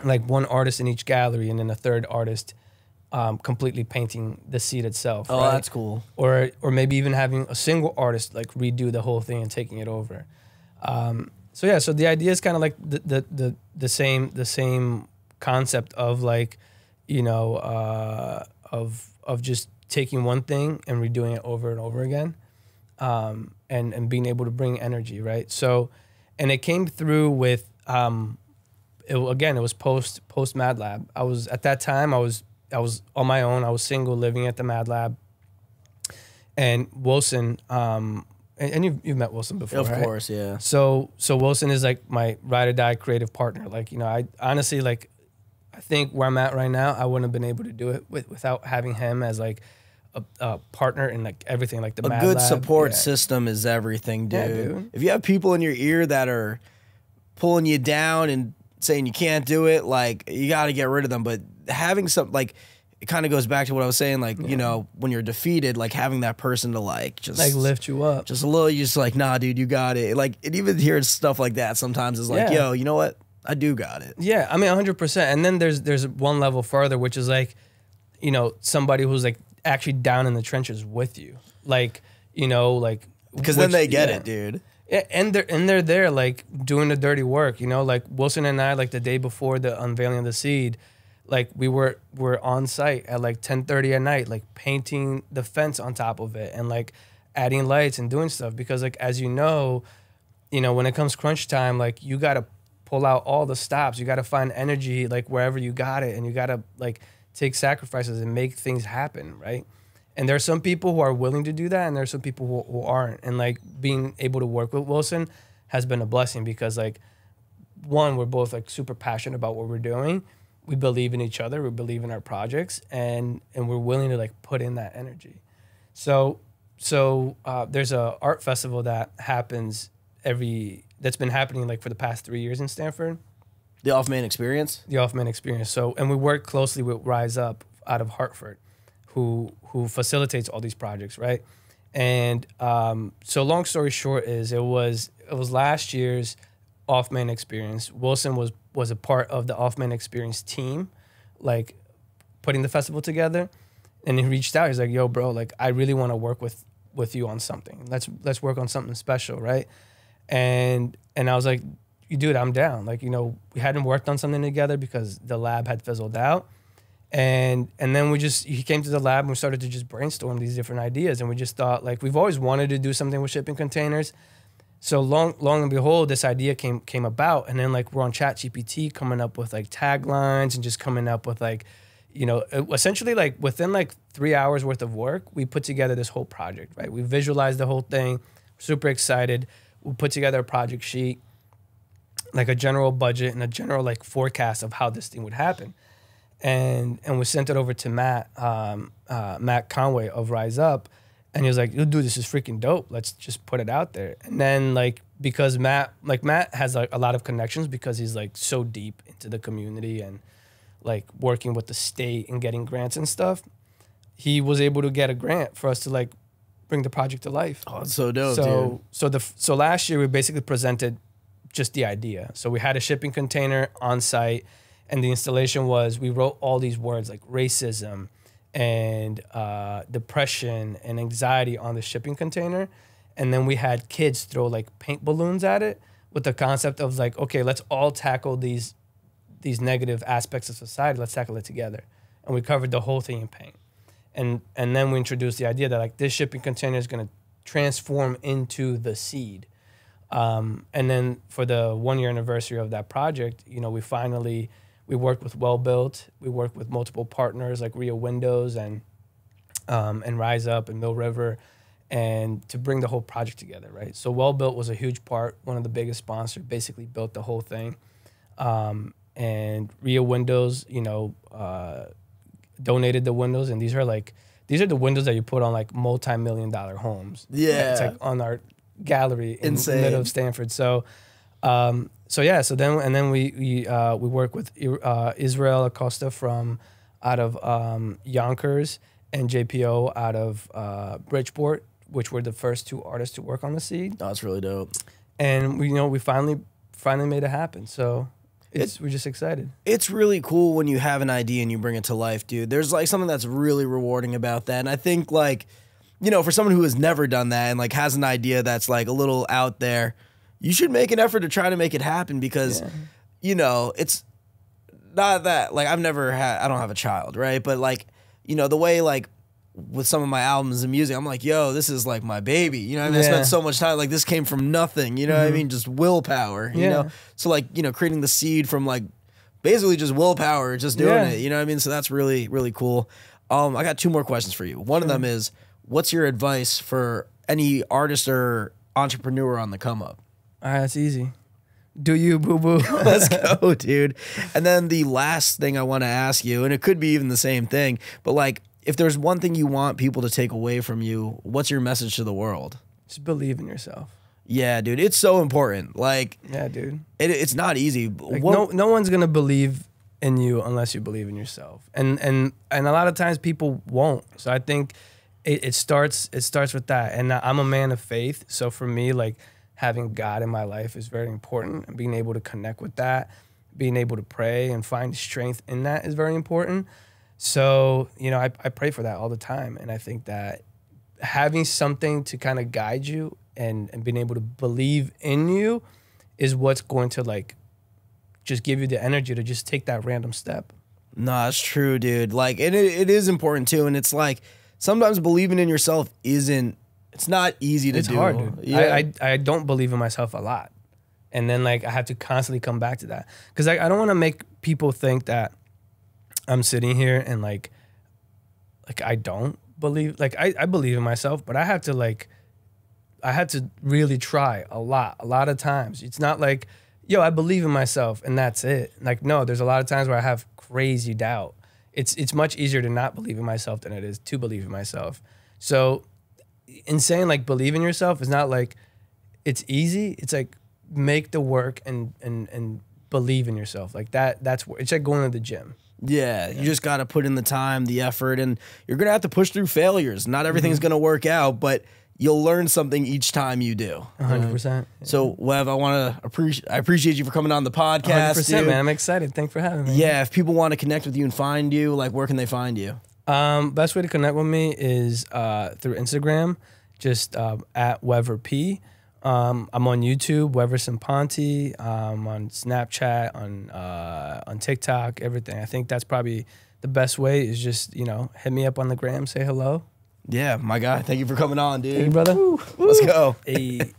like 1 artist in each gallery, and then a 3rd artist completely painting the seed itself. Oh, right? that's cool. Or maybe even having a single artist like redo the whole thing and taking it over. So yeah, so the idea is kind of like the same concept of like, you know, of just taking one thing and redoing it over and over again, and being able to bring energy, right? So, and it came through with it was post Mad Lab. I was at that time I was on my own. I was single, living at the Mad Lab, and Wilson. And you've met Wilson before, Of right? course, yeah. So Wilson is like my ride or die creative partner. Like, you know, I honestly like, I think where I'm at right now, I wouldn't have been able to do it without having him as like a partner in like everything, like the A Mad good Lab. support Yeah. system is everything, dude. Yeah, dude. If you have people in your ear that are pulling you down and saying you can't do it, like you got to get rid of them. But having some, like, it kind of goes back to what I was saying, like, you know, when you're defeated, like having that person to like just Like lift you up. just a little, you're just like, nah, dude, you got it. Like, and even hearing stuff like that sometimes is like, Yeah. yo, you know what? I do got it. Yeah, I mean 100%. And then there's one level further, which is like, you know, somebody who's like actually down in the trenches with you, like, you know, like Because then they get yeah. it, dude. Yeah, and they're there like doing the dirty work, you know, like Wilson and I, like the day before the unveiling of the seed, like we're on site at like 10:30 at night, like painting the fence on top of it and like adding lights and doing stuff, because like, as you know, when it comes crunch time, like you got to pull out all the stops. You got to find energy like wherever you got it, and you got to like take sacrifices and make things happen, right? And there are some people who are willing to do that, and there are some people who aren't. And like being able to work with Wilson has been a blessing, because like, one, we're both like super passionate about what we're doing. We believe in each other. We believe in our projects, and we're willing to like put in that energy. So there's a art festival that happens that's been happening like for the past 3 years in Stanford. The Offman experience? The Offman experience. So, and we work closely with Rise Up out of Hartford, who facilitates all these projects, right? And so long story short is it was last year's Offman experience. Wilson was a part of the Offman experience team, like putting the festival together. And he reached out. He's like, yo, bro, like I really want to work with you on something. Let's work on something special, right? And I was like, dude, I'm down. Like, we hadn't worked on something together because the lab had fizzled out. And then he came to the lab and we started to just brainstorm these different ideas. And we just thought, like, we've always wanted to do something with shipping containers. So long and behold, this idea came about. And then like we're on ChatGPT coming up with like taglines and just coming up with like, essentially like within like 3 hours worth of work, we put together this whole project, right? We visualized the whole thing, super excited. We put together a project sheet, like a general budget and a general like forecast of how this thing would happen. And we sent it over to Matt Conway of Rise Up. And he was like, dude, this is freaking dope. Let's just put it out there. And then like, because Matt has like a lot of connections because he's like so deep into the community and like working with the state and getting grants and stuff, he was able to get a grant for us to like bring the project to life. Oh, it's so dope, dude. So last year we basically presented just the idea. So we had a shipping container on site, and the installation was, we wrote all these words like racism and depression and anxiety on the shipping container. And then we had kids throw like paint balloons at it with the concept of like, okay, let's all tackle these negative aspects of society. Let's tackle it together. And we covered the whole thing in paint. And then we introduced the idea that like this shipping container is going to transform into the seed. And then for the 1 year anniversary of that project, we worked with Well Built. We worked with multiple partners like Rio Windows and Rise Up and Mill River. and to bring the whole project together, right? So Well Built was a huge part, one of the biggest sponsors, basically built the whole thing. And Rio Windows, you know, donated the windows, and these are the windows that you put on like multi-million-dollar homes. Yeah. It's like on our gallery in the Insane. middle of Stanford. So then we work with Israel Acosta from out of Yonkers and JPO out of Bridgeport, which were the first two artists to work on the seed. Oh, that's really dope. And we finally made it happen. So we're just excited. It's really cool when you have an idea and you bring it to life, dude. There's like something that's really rewarding about that. And I think like, you know, for someone who has never done that and like has an idea that's like a little out there, you should make an effort to try to make it happen because, you know, it's not that like I don't have a child, right? But like, you know, the way like with some of my albums and music, I'm like, yo, this is like my baby. You know what I mean? I spent so much time, like this came from nothing, you know what I mean? Just willpower, you know? So like, you know, creating the seed from like basically just willpower, just doing it, you know what I mean? So that's really, really cool. I got two more questions for you. One of them is, what's your advice for any artist or entrepreneur on the come up? All right, that's easy. Do you, boo-boo. Let's go, dude. And then the last thing I want to ask you, and it could be even the same thing, but like, if there's one thing you want people to take away from you, what's your message to the world? Just believe in yourself. Yeah, dude, it's so important. Like, yeah, dude, it's not easy. Like, no one's gonna believe in you unless you believe in yourself, and a lot of times people won't. So I think it starts with that. And I'm a man of faith, so for me, like having God in my life is very important, and being able to connect with that, being able to pray and find strength in that is very important. So, you know, I pray for that all the time. And I think that having something to kind of guide you and being able to believe in you is what's going to like just give you the energy to just take that random step. No, that's true, dude. Like, and it is important too. And it's like sometimes believing in yourself it's not easy to do. It's hard, dude. Yeah. I don't believe in myself a lot. And then like I have to constantly come back to that. Because I don't want to make people think that I'm sitting here and like I don't believe, like I believe in myself, but I have to really try a lot of times. It's not like, yo, I believe in myself and that's it. Like, no, there's a lot of times where I have crazy doubt. It's much easier to not believe in myself than it is to believe in myself. So in saying like believe in yourself is not like it's easy. It's like make the work and believe in yourself. Like that's where it's like going to the gym. Yeah, you just got to put in the time, the effort, and you're going to have to push through failures. Not everything's going to work out, but you'll learn something each time you do. 100%. So, Wev, I appreciate you for coming on the podcast. 100%, dude. man. I'm excited. Thanks for having me. Yeah, if people want to connect with you and find you, like where can they find you? Best way to connect with me is through Instagram, just at WeverP. I'm on YouTube, Weverson Ponte. On Snapchat, on TikTok, everything. I think that's probably the best way is just, you know, hit me up on the gram, say hello. Yeah, my guy. Thank you for coming on, dude. Hey, brother. Let's go. Hey.